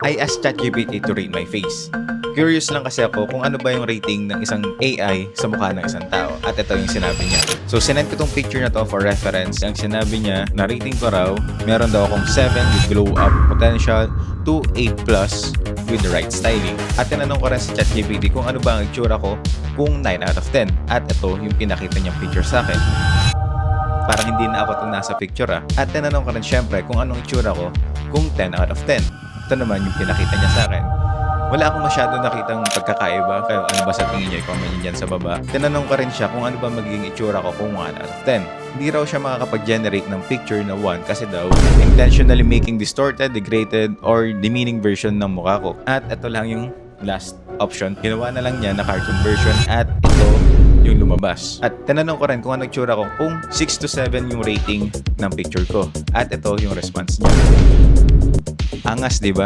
I asked ChatGPT to rate my face. Curious lang kasi ako kung ano ba yung rating ng isang AI sa mukha ng isang tao. At ito yung sinabi niya. So, sinend ko tong picture na to for reference. Ang sinabi niya, na rating ko raw, meron daw akong 7 with glow up potential to 8 plus with the right styling. At tinanong ko rin sa ChatGPT kung ano ba ang itsura ko kung 9 out of 10. At ito yung pinakita niyang picture sa akin. Parang hindi na ako itong nasa picture ah. At tinanong ko rin syempre kung anong itsura ko kung 10 out of 10. Ito naman yung pinakita niya sa akin. Wala akong masyado nakitang pagkakaiba. Kaya ano ba sa tingin niyo? I-comment niyo dyan sa baba. Tinanong ko rin siya kung ano ba magiging itsura ko kung 1 out of 10. Hindi raw siya makakapag-generate ng picture na 1 kasi daw intentionally making distorted, degraded, or demeaning version ng mukha ko. At ito lang yung last option. Ginawa na lang niya na cartoon version at ito yung lumabas. At tinanong ko rin kung ano itsura ko kung 6 to 7 yung rating ng picture ko. At ito yung response niya. Angas, di ba?